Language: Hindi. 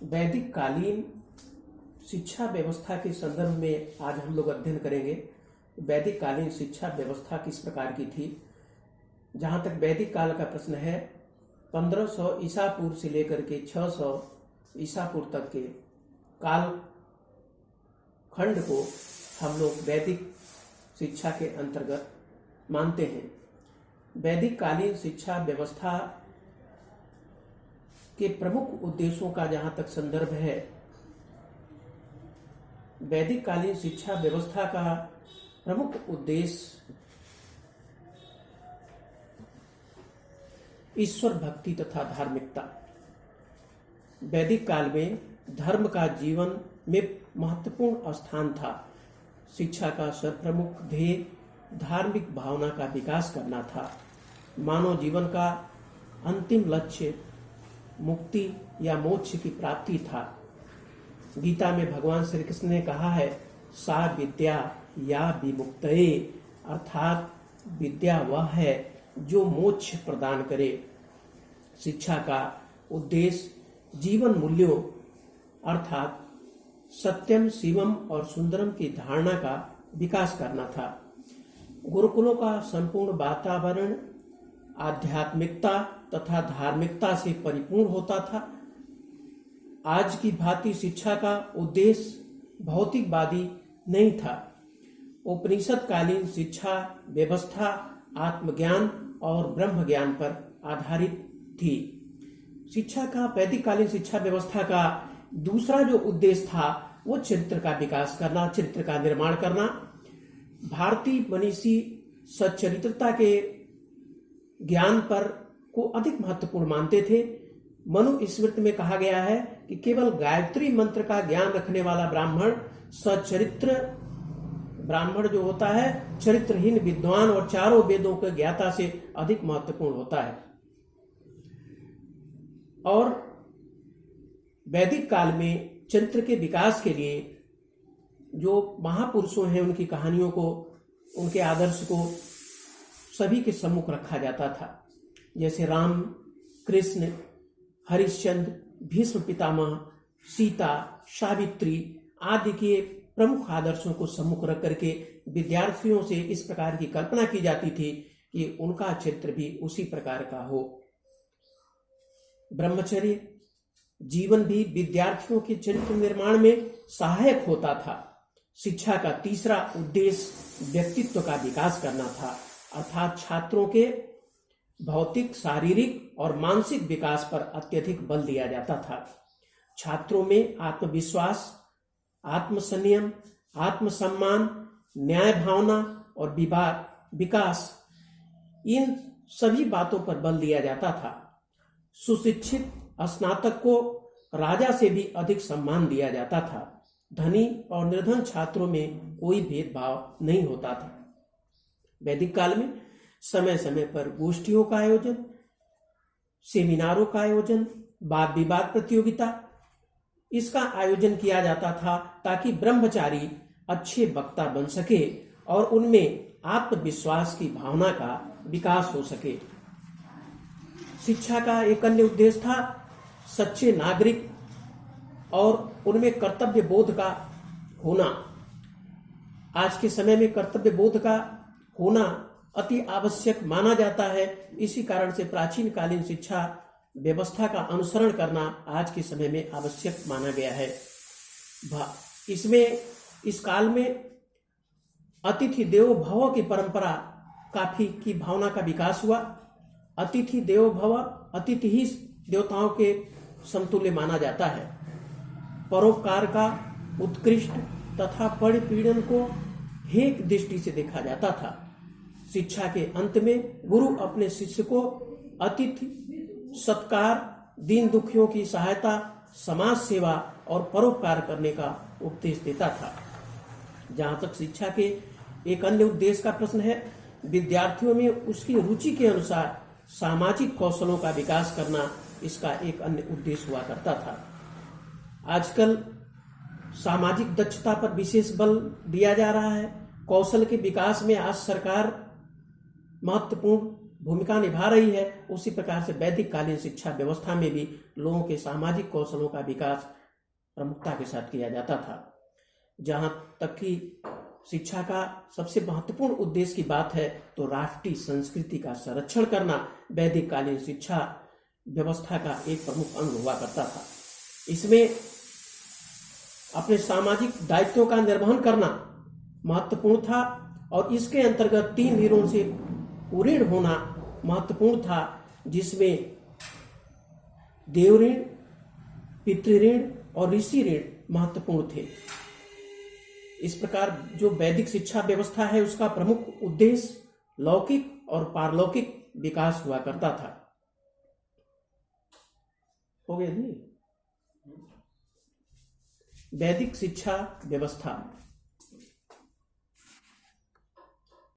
वैदिक कालीन शिक्षा व्यवस्था के संदर्भ में आज हम लोग अध्ययन करेंगे। वैदिक कालीन शिक्षा व्यवस्था किस प्रकार की थी। जहाँ तक वैदिक काल का प्रश्न है, 1500 ईसा पूर्व से लेकर के 600 ईसा पूर्व तक के काल खंड को हम लोग वैदिक शिक्षा के अंतर्गत मानते हैं। वैदिक कालीन शिक्षा व्यवस्था के प्रमुख उद्देश्यों का जहाँ तक संदर्भ है, वैदिक कालीन शिक्षा व्यवस्था का प्रमुख उद्देश्य ईश्वर भक्ति तथा धार्मिकता। वैदिक काल में धर्म का जीवन में महत्वपूर्ण स्थान था। शिक्षा का सर्वप्रमुख ध्येय धार्मिक भावना का विकास करना था। मानव जीवन का अंतिम लक्ष्य मुक्ति या मोक्ष की प्राप्ति था। गीता में भगवान श्री कृष्ण ने कहा है, सा विद्या या विमुक्तये, अर्थात विद्या वह है जो मोक्ष प्रदान करे। शिक्षा का उद्देश्य जीवन मूल्यों अर्थात सत्यम, शिवम और सुंदरम की धारणा का विकास करना था। गुरुकुलों का संपूर्ण वातावरण आध्यात्मिकता तथा धार्मिकता से परिपूर्ण होता था। आज की भांति शिक्षा का उद्देश्य भौतिकवादी नहीं था। उपनिषद कालीन शिक्षा व्यवस्था आत्मज्ञान और ब्रह्म ज्ञान पर आधारित थी। शिक्षा का वैदिक कालीन शिक्षा व्यवस्था का दूसरा जो उद्देश्य था वो चरित्र का विकास करना, चरित्र का निर्माण करना। भारतीय मनीषी सच्चरित्रता के ज्ञान पर को अधिक महत्वपूर्ण मानते थे। मनु स्मृति में कहा गया है कि केवल गायत्री मंत्र का ज्ञान रखने वाला ब्राह्मण सच्चरित्र ब्राह्मण जो होता है चरित्रहीन विद्वान और चारों वेदों के ज्ञाता से अधिक महत्वपूर्ण होता है। और वैदिक काल में चरित्र के विकास के लिए जो महापुरुषों हैं उनकी कहानियों को, उनके आदर्श को सभी के सम्मुख रखा जाता था। जैसे राम, कृष्ण, हरिश्चंद्र, भीष्म पितामह, सीता, सावित्री आदि के प्रमुख आदर्शों को सम्मुख रख करके विद्यार्थियों से इस प्रकार की कल्पना की जाती थी कि उनका चरित्र भी उसी प्रकार का हो। ब्रह्मचर्य जीवन भी विद्यार्थियों के चरित्र निर्माण में सहायक होता था। शिक्षा का तीसरा उद्देश्य व्यक्तित्व का विकास करना था, अर्थात छात्रों के भौतिक, शारीरिक और मानसिक विकास पर अत्यधिक बल दिया जाता था। छात्रों में आत्मविश्वास, आत्मसंयम, आत्मसम्मान, न्याय भावना और विकास, इन सभी बातों पर बल दिया जाता था। सुशिक्षित स्नातक को राजा से भी अधिक सम्मान दिया जाता था। धनी और निर्धन छात्रों में कोई भेदभाव नहीं होता था। वैदिक काल में समय समय पर गोष्ठियों का आयोजन, सेमिनारों का आयोजन, वाद विवाद प्रतियोगिता इसका आयोजन किया जाता था ताकि ब्रह्मचारी अच्छे वक्ता बन सके और उनमें आत्मविश्वास की भावना का विकास हो सके। शिक्षा का एक अन्य उद्देश्य था सच्चे नागरिक और उनमें कर्तव्य बोध का होना। आज के समय में कर्तव्य बोध का होना अति आवश्यक माना जाता है। इसी कारण से प्राचीन कालीन शिक्षा व्यवस्था का अनुसरण करना आज के समय में आवश्यक माना गया है। इसमें इस काल में अतिथि देवो भव की परंपरा काफी की भावना का विकास हुआ। अतिथि देवो भव, अतिथि ही देवताओं के समतुल्य माना जाता है। परोपकार का उत्कृष्ट तथा परिपीड़न को हेय दृष्टि से देखा जाता था। शिक्षा के अंत में गुरु अपने शिष्य को अतिथि सत्कार, दीन दुखियों की सहायता, समाज सेवा और परोपकार करने का उपदेश देता था। जहाँ तक शिक्षा के एक अन्य उद्देश्य का प्रश्न है, विद्यार्थियों में उसकी रुचि के अनुसार सामाजिक कौशलों का विकास करना इसका एक अन्य उद्देश्य हुआ करता था। आजकल सामाजिक दक्षता पर विशेष बल दिया जा रहा है। कौशल के विकास में आज सरकार महत्वपूर्ण भूमिका निभा रही है, उसी प्रकार से वैदिक कालीन शिक्षा व्यवस्था में भी लोगों के सामाजिक कौशलों का विकास प्रमुखता के साथ किया जाता था। जहाँ तक कि शिक्षा का सबसे महत्वपूर्ण उद्देश्य की बात है तो राष्ट्रीय संस्कृति का संरक्षण करना वैदिक कालीन शिक्षा व्यवस्था का एक प्रमुख अंग हुआ करता था। इसमें अपने सामाजिक दायित्वों का निर्वहन करना महत्वपूर्ण था और इसके अंतर्गत 3 ऋणों से ऋण होना महत्वपूर्ण था, जिसमें देव ऋण, पितृऋण और ऋषि ऋण महत्वपूर्ण थे। इस प्रकार जो वैदिक शिक्षा व्यवस्था है उसका प्रमुख उद्देश्य लौकिक और पारलौकिक विकास हुआ करता था। हो गया जी। वैदिक शिक्षा व्यवस्था